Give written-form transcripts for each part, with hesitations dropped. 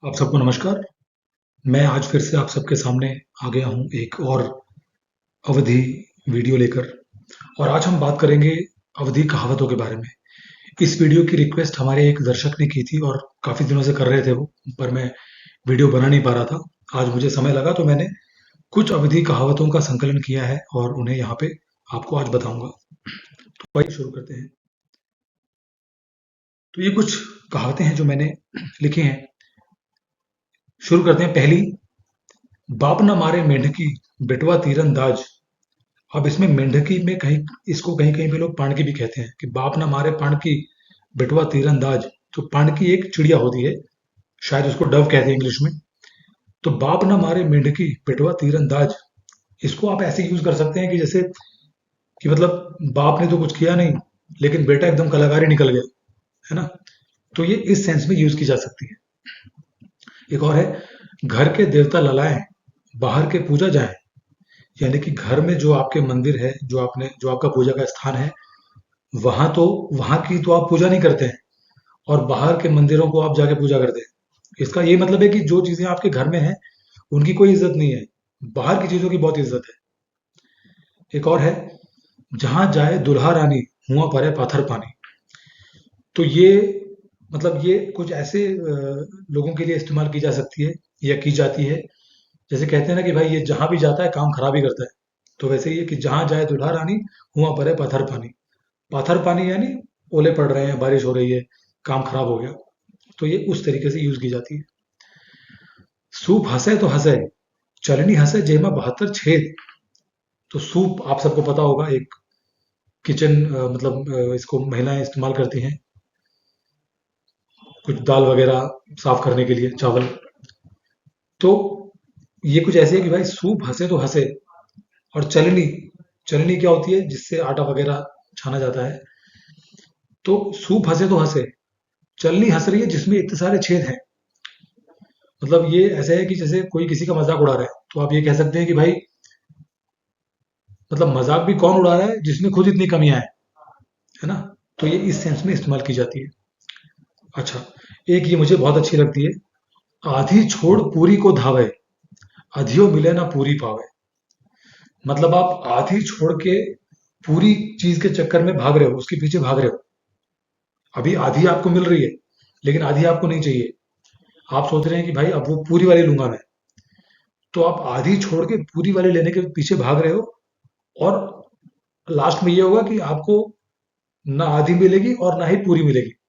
आप सबको नमस्कार। मैं आज फिर से आप सबके सामने आ गया हूँ एक और अवधि वीडियो लेकर। और आज हम बात करेंगे अवधि कहावतों के बारे में। इस वीडियो की रिक्वेस्ट हमारे एक दर्शक ने की थी और काफ़ी दिनों से कर रहे थे वो, पर मैं वीडियो बना नहीं पा रहा था। आज मुझे समय लगा तो मैंने कुछ अवधि कहावतों का संकलन किया है और उन्हें यहाँ पे आपको आज बताऊंगा। तो आइए शुरू करते हैं। तो ये कुछ कहावतें हैं जो मैंने लिखी हैं। शुरू करते हैं। पहली, बाप न मारे मेंढकी बेटवा तीरंदाज। अब इसमें मेंढकी में कहीं, इसको कहीं कहीं पे लोग पाणकी भी कहते हैं कि बाप ना मारे पाणकी बेटवा तीरंदाज। तो पाणकी एक चिड़िया होती है, शायद उसको डव कहते हैं इंग्लिश में। तो बाप ना मारे मेंढकी बेटवा तीरंदाज, इसको आप ऐसे यूज कर सकते हैं कि जैसे कि मतलब बाप ने तो कुछ किया नहीं लेकिन बेटा एकदम कलाकारी निकल गया, है ना। तो ये इस सेंस में यूज की जा सकती है। एक और है, घर के देवता ललाएं बाहर के पूजा जाए। यानी कि घर में जो आपके मंदिर है, जो आपका पूजा का स्थान है, वहां तो वहां की तो आप पूजा नहीं करते हैं और बाहर के मंदिरों को आप जाके पूजा करते हैं। इसका ये मतलब है कि जो चीजें आपके घर में हैं उनकी कोई इज्जत नहीं है, बाहर की चीजों की बहुत इज्जत है। एक और है, जहां जाए दुल्हा रानी हुआ परे पाथर पानी। तो ये मतलब ये कुछ ऐसे लोगों के लिए इस्तेमाल की जा सकती है या की जाती है, जैसे कहते हैं ना कि भाई ये जहां भी जाता है काम खराब ही करता है। तो वैसे ही है कि जहां जाए दुल्हा रानी हुआ परे पाथर पानी। पाथर पानी यानी ओले पड़ रहे हैं, बारिश हो रही है, काम खराब हो गया। तो ये उस तरीके से यूज की जाती है। सूप हंसे तो हंसे, चलनी हंसे जेमा 72 छेद। तो सूप आप सबको पता होगा, एक किचन मतलब इसको महिलाएं इस्तेमाल करती हैं कुछ दाल वगैरह साफ करने के लिए, चावल। तो ये कुछ ऐसे है कि भाई सूप हंसे तो हंसे। और चलनी, चलनी क्या होती है, जिससे आटा वगैरह छाना जाता है। तो सूप हंसे तो हंसे, चलनी हंस रही है जिसमें इतने सारे छेद हैं। मतलब ये ऐसा है कि जैसे कोई किसी का मजाक उड़ा रहा है, तो आप ये कह सकते हैं कि भाई मतलब मजाक भी कौन उड़ा रहा है जिसमें खुद इतनी कमियां हैं, है ना। तो ये इस सेंस में इस्तेमाल की जाती है। अच्छा, एक ये मुझे बहुत अच्छी लगती है, आधी छोड़ पूरी को धावे, अधियो मिले ना पूरी पावे। मतलब आप आधी छोड़ के पूरी चीज के चक्कर में भाग रहे हो, उसके पीछे भाग रहे हो। अभी आधी आपको मिल रही है लेकिन आधी आपको नहीं चाहिए। आप सोच रहे हैं कि भाई अब वो पूरी वाली लूंगा मैं। तो आप आधी छोड़ के पूरी वाली लेने के पीछे भाग रहे हो और लास्ट में ये होगा कि आपको ना आधी मिलेगी और ना ही पूरी मिलेगी।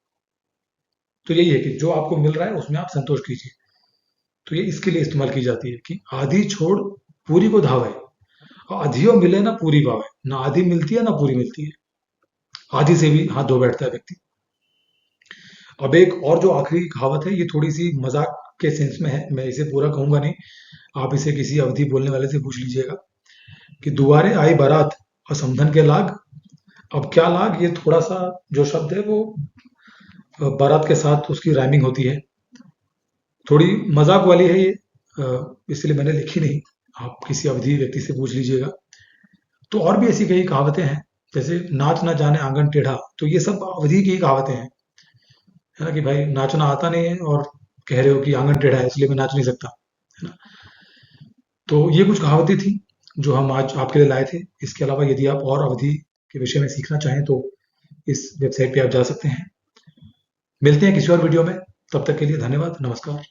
तो यही है कि जो आपको मिल रहा है उसमें आप संतोष कीजिए। तो ये इसके लिए इस्तेमाल की जाती है कि आधी छोड़ पूरी को धावे, और अधियो मिले ना पूरी पावे। ना आधी मिलती है ना पूरी मिलती है, आधी से भी हाथ धो बैठता है व्यक्ति। अब एक और जो आखिरी कहावत है, ये थोड़ी सी मजाक के सेंस में है, मैं इसे पूरा कहूंगा नहीं। आप इसे किसी अवधि बोलने वाले से पूछ लीजिएगा कि दुआरे आई बारात और समधन के लाग। अब क्या लाग, ये थोड़ा सा जो शब्द है वो बारात के साथ उसकी राइमिंग होती है, थोड़ी मजाक वाली है ये, इसलिए मैंने लिखी नहीं। आप किसी अवधि व्यक्ति से पूछ लीजिएगा। तो और भी ऐसी कई कहावतें हैं, जैसे नाच ना जाने आंगन टेढ़ा। तो ये सब अवधि की ही कहावतें हैं, है ना, कि भाई नाचना आता नहीं है और कह रहे हो कि आंगन टेढ़ा है इसलिए मैं नाच नहीं सकता, है ना। तो ये कुछ कहावतें थी जो हम आज आपके लिए लाए थे। इसके अलावा यदि आप और अवधि के विषय में सीखना चाहें तो इस वेबसाइट पे आप जा सकते हैं। मिलते हैं किसी और वीडियो में, तब तक के लिए धन्यवाद, नमस्कार।